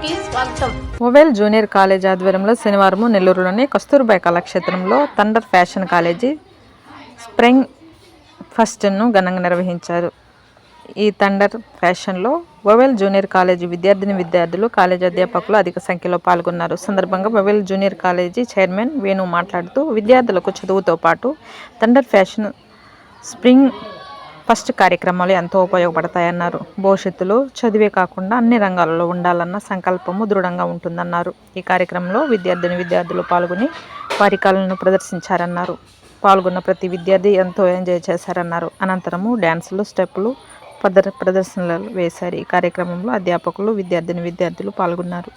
కి స్వాగతం. Mobile junior college ఆధ్వర్యంలో శనివారం నెల్లూరులోని కస్తూర్బాయ్ కళాక్షేత్రంలో థండర్ ఫ్యాషన్ కాలేజీ స్ప్రింగ్ ఫెస్ట్ను ఘనంగా నిర్వహించారు. ఈ థండర్ ఫ్యాషన్లో మొబైల్ జూనియర్ కాలేజీ విద్యార్థులు, కాలేజీ అధ్యాపకులు అధిక సంఖ్యలో పాల్గొన్నారు. సందర్భంగా mobile junior college chairman Venu మాట్లాడుతూ, విద్యార్థులకు చదువుతో పాటు థండర్ ఫ్యాషన్ స్ప్రింగ్ ఫస్ట్ కార్యక్రమాలు ఎంతో ఉపయోగపడతాయన్నారు. భవిష్యత్తులో చదివే కాకుండా అన్ని రంగాలలో ఉండాలన్న సంకల్పము దృఢంగా ఉంటుందన్నారు. ఈ కార్యక్రమంలో విద్యార్థులు పాల్గొని వారి కళలను ప్రదర్శించారన్నారు. పాల్గొన్న ప్రతి విద్యార్థి ఎంతో ఎంజాయ్ చేశారన్నారు. అనంతరము డ్యాన్సులు, స్టెప్పులు ప్రదర్శనలు వేశారు. ఈ కార్యక్రమంలో అధ్యాపకులు, విద్యార్థులు పాల్గొన్నారు.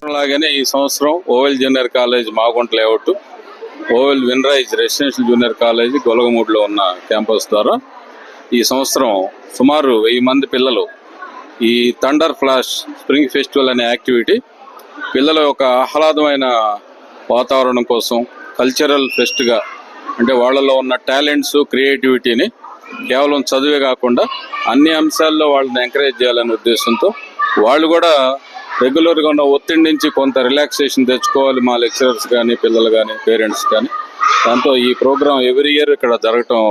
అలాగనే ఈ సంవత్సరం oval junior college Magunta layout, oval Winrise residential junior college గొలగమూడిలో ఉన్న క్యాంపస్ ద్వారా ఈ సంవత్సరం సుమారు 1000 మంది పిల్లలు ఈ థండర్ ఫ్లాష్ స్ప్రింగ్ ఫెస్టివల్ అనే యాక్టివిటీ పిల్లల యొక్క ఆహ్లాదమైన వాతావరణం కోసం కల్చరల్ ఫెస్ట్గా, అంటే వాళ్ళలో ఉన్న టాలెంట్స్, క్రియేటివిటీని కేవలం చదువే కాకుండా అన్ని అంశాల్లో వాళ్ళని ఎంకరేజ్ చేయాలనే ఉద్దేశంతో వాళ్ళు కూడా రెగ్యులర్గా ఉన్న ఒత్తిడి నుంచి కొంత రిలాక్సేషన్ తెచ్చుకోవాలి, మా లెక్చరర్స్ కానీ, పిల్లలు కానీ, పేరెంట్స్ కానీ. దాంతో ఈ ప్రోగ్రాం ఎవ్రీ ఇయర్ ఇక్కడ జరగటం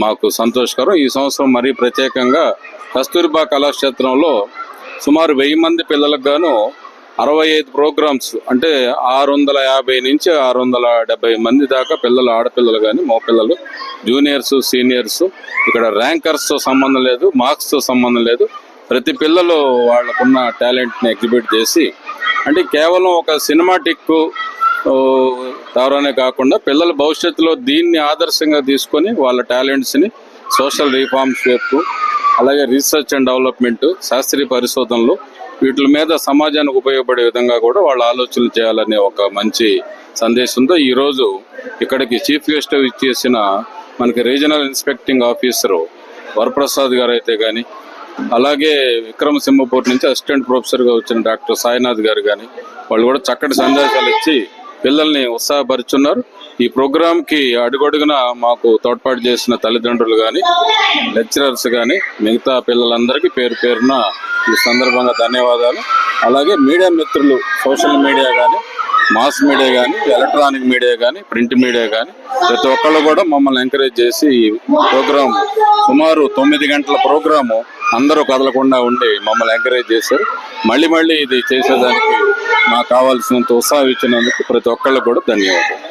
మాకు సంతోషకరం. ఈ సంవత్సరం మరీ ప్రత్యేకంగా కస్తూర్బా కళాక్షేత్రంలో సుమారు 1000 మంది పిల్లలకు గాను 65 ప్రోగ్రామ్స్, అంటే 650 నుంచి 670 మంది దాకా పిల్లలు, ఆడపిల్లలు కానీ మగపిల్లలు, జూనియర్స్, సీనియర్స్. ఇక్కడ ర్యాంకర్స్తో సంబంధం లేదు, మార్క్స్తో సంబంధం లేదు. ప్రతి పిల్లలు వాళ్ళకున్న టాలెంట్ని ఎగ్జిబిట్ చేసి, అంటే కేవలం ఒక సినిమాటిక్ ద్వారానే కాకుండా పిల్లల భవిష్యత్తులో దీన్ని ఆదర్శంగా తీసుకొని వాళ్ళ టాలెంట్స్ని సోషల్ రిఫార్మ్స్ వైపు, అలాగే రీసెర్చ్ అండ్ డెవలప్మెంట్, శాస్త్రీయ పరిశోధనలు, వీటి మీద సమాజానికి ఉపయోగపడే విధంగా కూడా వాళ్ళు ఆలోచనలు చేయాలనే ఒక మంచి సందేశంతో ఈరోజు ఇక్కడికి చీఫ్ గెస్ట్ ఇచ్చేసిన మనకి రీజనల్ ఇన్స్పెక్టింగ్ ఆఫీసరు వరప్రసాద్ గారు అయితే కానీ, అలాగే విక్రమసింహపూర్ నుంచి అసిస్టెంట్ ప్రొఫెసర్గా వచ్చిన డాక్టర్ సాయినాథ్ గారు కానీ, వాళ్ళు కూడా చక్కటి సందేశాలు ఇచ్చి పిల్లల్ని ఉత్సాహపరుచున్నారు. ఈ ప్రోగ్రాంకి అడుగడుగున మాకు తోడ్పాటు చేసిన తల్లిదండ్రులు కానీ, లెక్చరర్స్ కానీ, మిగతా పిల్లలందరికీ పేరు పేరున ఈ సందర్భంగా ధన్యవాదాలు. అలాగే మీడియా మిత్రులు, సోషల్ మీడియా కానీ, మాస్ మీడియా కానీ, ఎలక్ట్రానిక్ మీడియా కానీ, ప్రింట్ మీడియా కానీ, ప్రతి ఒక్కళ్ళు కూడా మమ్మల్ని ఎంకరేజ్ చేసి ఈ ప్రోగ్రాం సుమారు 9 గంటల ప్రోగ్రాము అందరూ కదలకుండా ఉండి మమ్మల్ని ఎంకరేజ్ చేశారు. మళ్ళీ ఇది చేసేదానికి నాకు కావాల్సినంత ఉత్సాహం ఇచ్చినందుకు ప్రతి ఒక్కళ్ళు కూడా ధన్యవాదాలు.